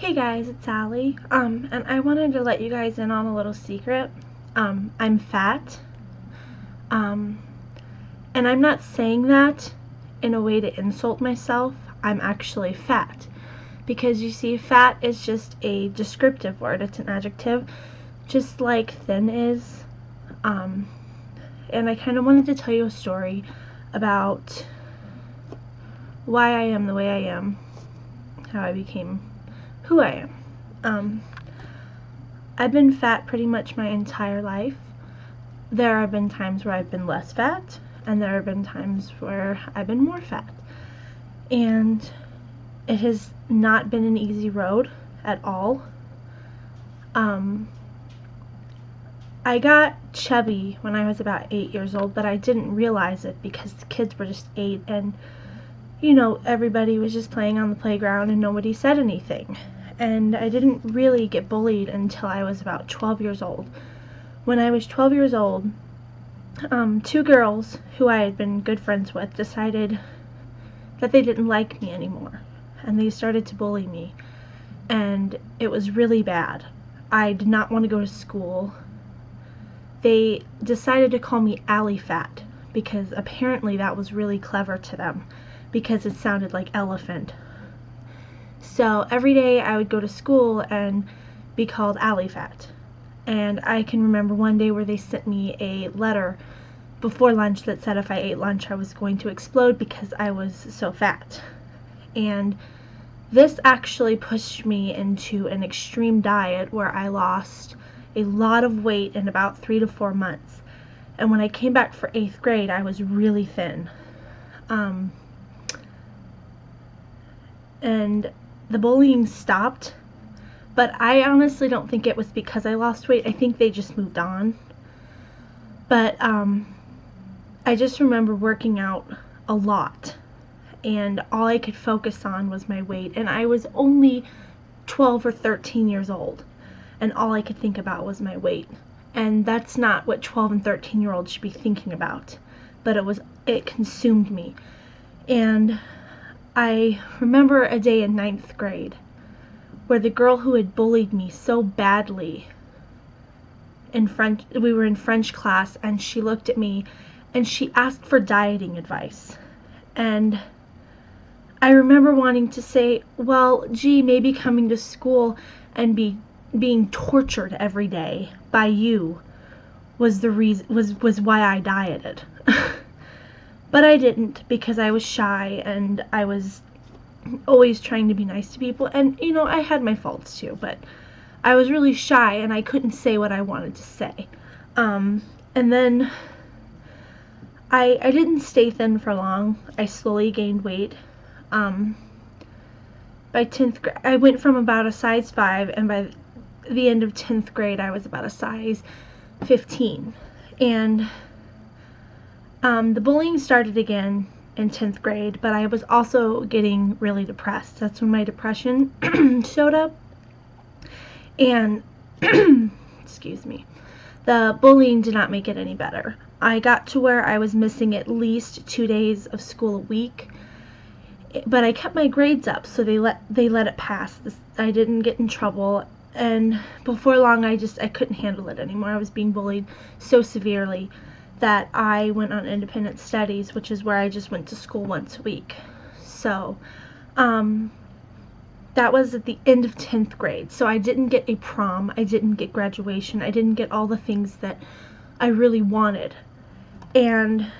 Hey guys, it's Allie. And I wanted to let you guys in on a little secret. I'm fat. Um, and I'm not saying that in a way to insult myself. I'm actually fat. Because you see, fat is just a descriptive word. It's an adjective, just like thin is. And I kind of wanted to tell you a story about why I am the way I am, how I became who I am. I've been fat pretty much my entire life. There have been times where I've been less fat, and there have been times where I've been more fat. And it has not been an easy road at all. I got chubby when I was about 8 years old, but I didn't realize it because the kids were just 8 and everybody was just playing on the playground and nobody said anything. And I didn't really get bullied until I was about 12 years old. When I was 12 years old, two girls who I had been good friends with decided that they didn't like me anymore. And they started to bully me. And it was really bad. I did not want to go to school. They decided to call me Allie Fat because apparently that was really clever to them, because it sounded like elephant. So every day I would go to school and be called Allie Fat. And I can remember one day where they sent me a letter before lunch that said if I ate lunch I was going to explode because I was so fat. And this actually pushed me into an extreme diet where I lost a lot of weight in about 3 to 4 months. And when I came back for 8th grade, I was really thin. And the bullying stopped, but I honestly don't think it was because I lost weight. I think they just moved on. But I just remember working out a lot, and all I could focus on was my weight, and I was only 12 or 13 years old, and all I could think about was my weight. And that's not what 12 and 13-year-olds should be thinking about, but it consumed me. And I remember a day in 9th grade where the girl who had bullied me so badly we were in French class, and she looked at me and she asked for dieting advice. And I remember wanting to say, well, gee, maybe coming to school and being tortured every day by you was the reason, was why I dieted. But I didn't, because I was shy and I was always trying to be nice to people, and I had my faults too, but I was really shy and I couldn't say what I wanted to say. And then I didn't stay thin for long. I slowly gained weight. By 10th grade, I went from about a size 5, and by the end of 10th grade, I was about a size 15. And the bullying started again in 10th grade, but I was also getting really depressed. That's when my depression showed up. And, excuse me, the bullying did not make it any better. I got to where I was missing at least 2 days of school a week, but I kept my grades up, so they let it pass. I didn't get in trouble, and before long I couldn't handle it anymore. I was being bullied so severely that I went on independent studies, which is where I just went to school once a week. So that was at the end of 10th grade. So I didn't get a prom, I didn't get graduation, I didn't get all the things that I really wanted. And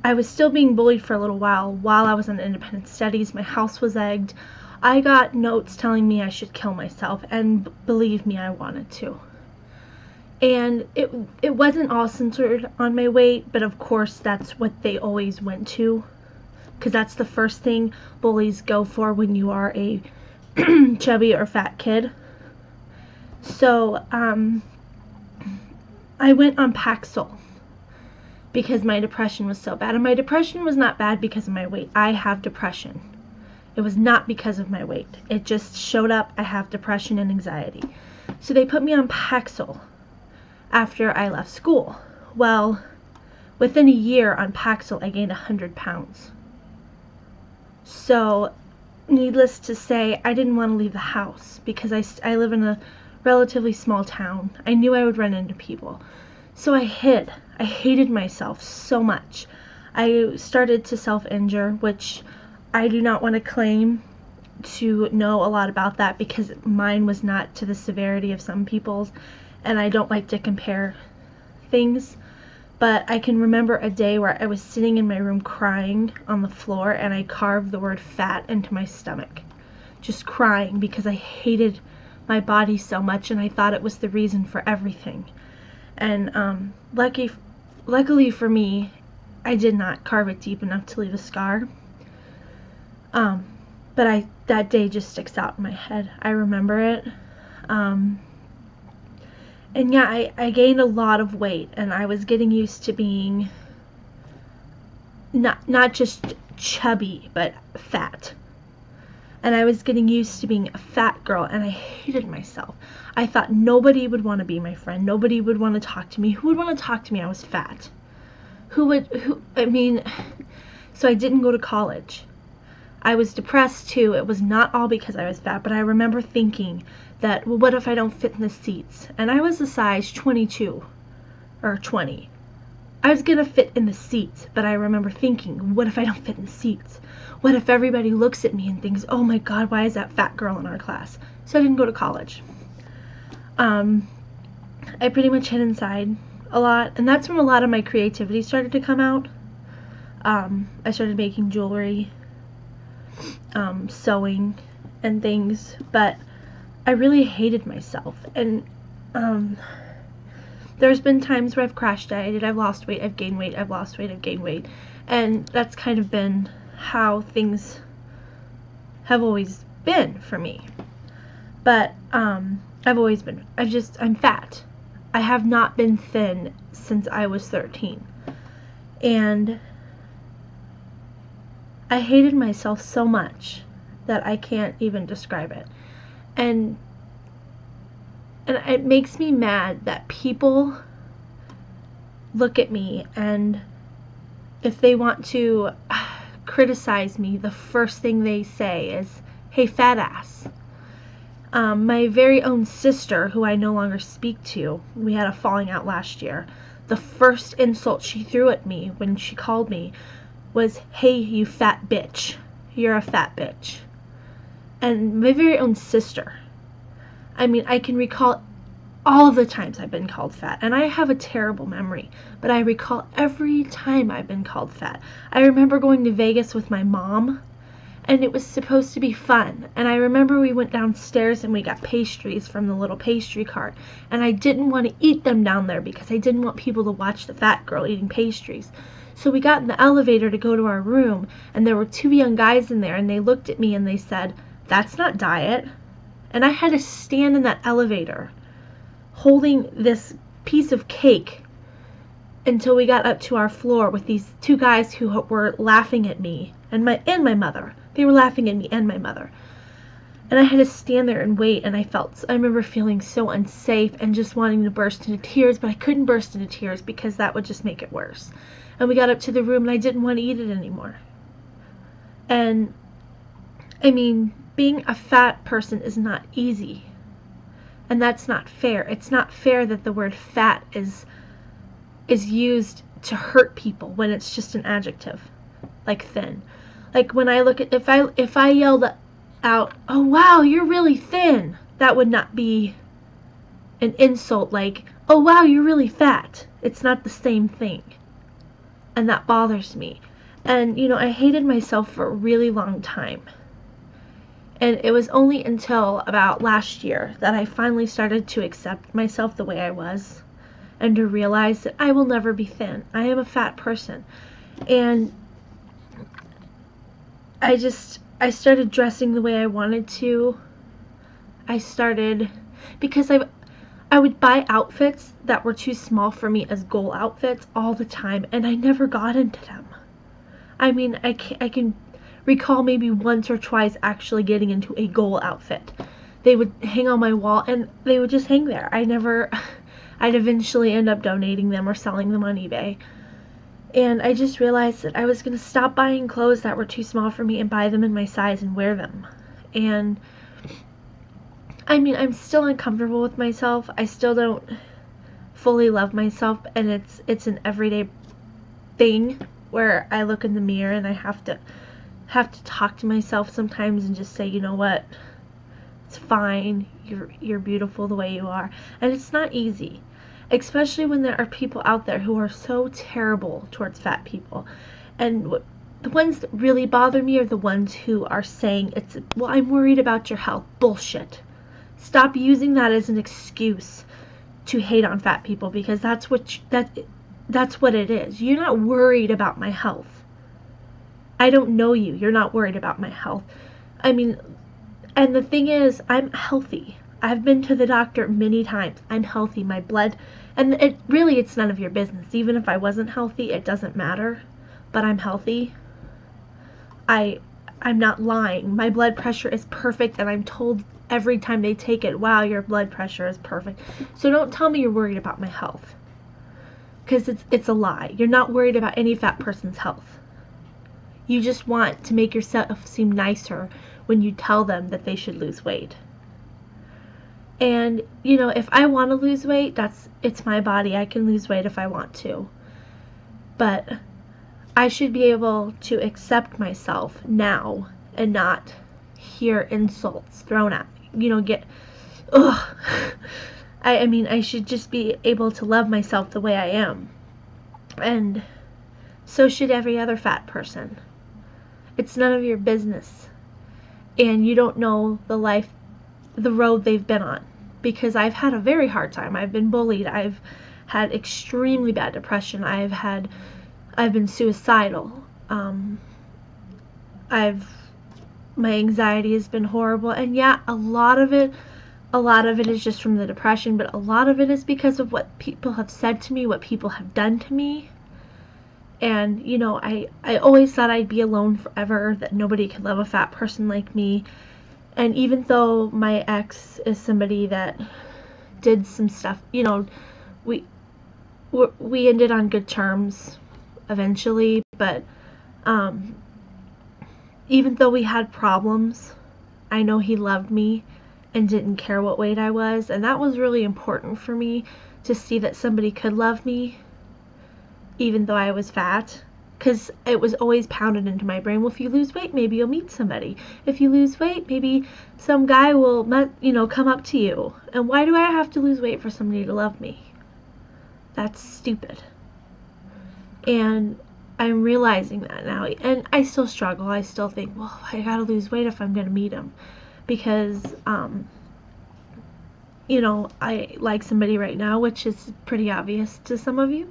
I was still being bullied for a little while I was on independent studies. My house was egged. I got notes telling me I should kill myself, and believe me, I wanted to. And it wasn't all centered on my weight, but of course that's what they always went to, because that's the first thing bullies go for when you are a chubby or fat kid. So I went on Paxil because my depression was so bad. And my depression was not bad because of my weight. I have depression. It was not because of my weight. It just showed up. I have depression and anxiety. So they put me on Paxil after I left school. Well, within a year on Paxil, I gained 100 pounds. So needless to say, I didn't want to leave the house because I live in a relatively small town. I knew I would run into people. So I hid. I hated myself so much. I started to self-injure, which I do not want to claim to know a lot about that because mine was not to the severity of some people's, and I don't like to compare things. But I can remember a day where I was sitting in my room crying on the floor, and I carved the word fat into my stomach. Just crying because I hated my body so much, and I thought it was the reason for everything. And luckily for me, I did not carve it deep enough to leave a scar. But that day just sticks out in my head. I remember it. And yeah, I gained a lot of weight, and I was getting used to being not just chubby, but fat. And I was getting used to being a fat girl, and I hated myself. I thought nobody would want to be my friend. Nobody would want to talk to me. Who would want to talk to me? I was fat. So I didn't go to college. I was depressed too. It was not all because I was fat, but I remember thinking that, well, what if I don't fit in the seats? And I was a size 22 or 20. I was gonna fit in the seats, but I remember thinking, what if I don't fit in the seats? What if everybody looks at me and thinks, oh my God, why is that fat girl in our class? So I didn't go to college. I pretty much hid inside a lot, and that's when a lot of my creativity started to come out. I started making jewelry, sewing and things, but I really hated myself. And there's been times where I've crash dieted, I've lost weight, I've gained weight, I've lost weight, I've gained weight, and that's kind of been how things have always been for me. But I'm fat. I have not been thin since I was 13. And I hated myself so much that I can't even describe it. And it makes me mad that people look at me, and if they want to criticize me, the first thing they say is, hey, fat ass. My very own sister, who I no longer speak to, we had a falling out last year. The first insult she threw at me when she called me was, hey, you fat bitch. You're a fat bitch. And my very own sister. I mean, I can recall all of the times I've been called fat, and I have a terrible memory, but I recall every time I've been called fat. I remember going to Vegas with my mom, and it was supposed to be fun, and I remember we went downstairs and we got pastries from the little pastry cart, and I didn't want to eat them down there because I didn't want people to watch the fat girl eating pastries. So we got in the elevator to go to our room, and there were two young guys in there, and they looked at me and they said, that's not diet. And I had to stand in that elevator holding this piece of cake until we got up to our floor with these two guys who were laughing at me and my mother. They were laughing at me and my mother. And I had to stand there and wait, and I remember feeling so unsafe and just wanting to burst into tears, but I couldn't burst into tears because that would just make it worse. And we got up to the room and I didn't want to eat it anymore. And I mean, being a fat person is not easy. And that's not fair. It's not fair that the word fat is used to hurt people when it's just an adjective, like thin. Like when I look at, if I yelled out, oh wow, you're really thin, that would not be an insult like, oh wow, you're really fat. It's not the same thing. And that bothers me. And you know, I hated myself for a really long time. And it was only until about last year that I finally started to accept myself the way I was and to realize that I will never be thin. I am a fat person. And I started dressing the way I wanted to. Because I would buy outfits that were too small for me as goal outfits all the time, and I never got into them. I mean, I can recall maybe once or twice actually getting into a goal outfit. They would hang on my wall and they would just hang there. I'd eventually end up donating them or selling them on eBay. And I just realized that I was going to stop buying clothes that were too small for me and buy them in my size and wear them. And I mean, I'm still uncomfortable with myself. I still don't fully love myself, and it's an everyday thing where I look in the mirror and I have to talk to myself sometimes and just say, you know what? It's fine. You're beautiful the way you are. And it's not easy, especially when there are people out there who are so terrible towards fat people. And the ones that really bother me are the ones who are saying, well, I'm worried about your health. Bullshit. Stop using that as an excuse to hate on fat people, because that's what it is. You're not worried about my health. I don't know you. You're not worried about my health. I mean, and the thing is, I'm healthy. I've been to the doctor many times. I'm healthy. My blood, and it's none of your business. Even if I wasn't healthy, it doesn't matter. But I'm healthy. I'm not lying. My blood pressure is perfect, and I'm told every time they take it, wow, your blood pressure is perfect. So don't tell me you're worried about my health, because it's a lie. You're not worried about any fat person's health. You just want to make yourself seem nicer when you tell them that they should lose weight. And, you know, if I want to lose weight, it's my body. I can lose weight if I want to. But I should be able to accept myself now and not hear insults thrown at me. You know, I mean, I should just be able to love myself the way I am. And so should every other fat person. It's none of your business. And you don't know the road they've been on. Because I've had a very hard time. I've been bullied. I've had extremely bad depression. I've been suicidal. My anxiety has been horrible. And yeah, a lot of it is just from the depression, but a lot of it is because of what people have said to me, what people have done to me. And, you know, I always thought I'd be alone forever, that nobody could love a fat person like me. And even though my ex is somebody that did some stuff, you know, we ended on good terms eventually, but even though we had problems, I know he loved me and didn't care what weight I was, and that was really important for me, to see that somebody could love me even though I was fat. Because it was always pounded into my brain, well, if you lose weight, maybe you'll meet somebody. If you lose weight, maybe some guy will, you know, come up to you. And why do I have to lose weight for somebody to love me? That's stupid. And I'm realizing that now. And I still struggle. I still think, well, I gotta lose weight if I'm gonna meet him. Because, you know, I like somebody right now, which is pretty obvious to some of you.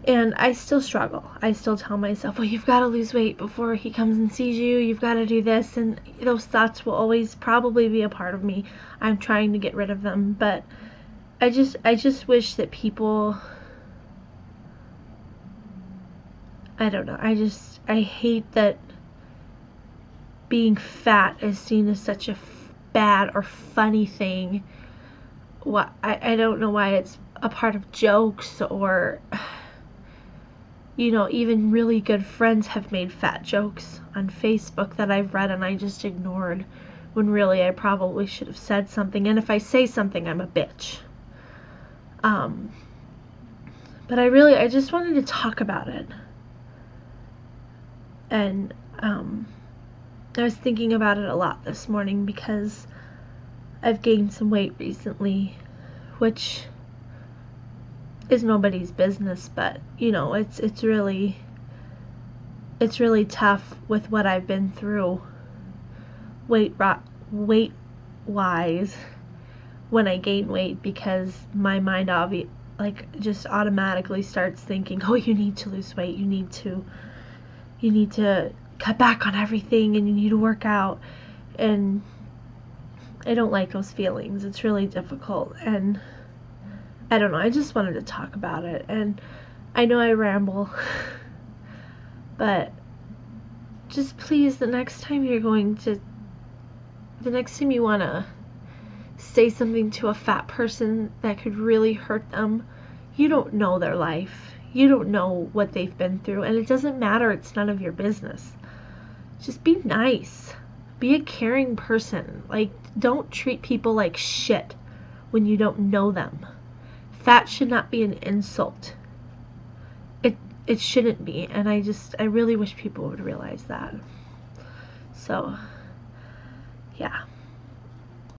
And I still struggle. I still tell myself, well, you've got to lose weight before he comes and sees you. You've got to do this. And those thoughts will always probably be a part of me. I'm trying to get rid of them. But I just wish that people, I don't know. I hate that being fat is seen as such a bad or funny thing. I don't know why it's a part of jokes, or, you know, even really good friends have made fat jokes on Facebook that I've read and I just ignored, when really I probably should have said something. And if I say something, I'm a bitch. But I just wanted to talk about it. And I was thinking about it a lot this morning, because I've gained some weight recently, which is nobody's business, but, you know, it's really tough with what I've been through weight wise when I gain weight, because my mind just automatically starts thinking, oh, you need to lose weight, you need to cut back on everything, and you need to work out. And I don't like those feelings. It's really difficult. And I don't know, I just wanted to talk about it. And I know I ramble, but just please, the next time you want to say something to a fat person that could really hurt them, you don't know their life. You don't know what they've been through, and it doesn't matter. It's none of your business. Just be nice. Be a caring person. Like, don't treat people like shit when you don't know them. Fat should not be an insult. It shouldn't be, and I really wish people would realize that. So, yeah.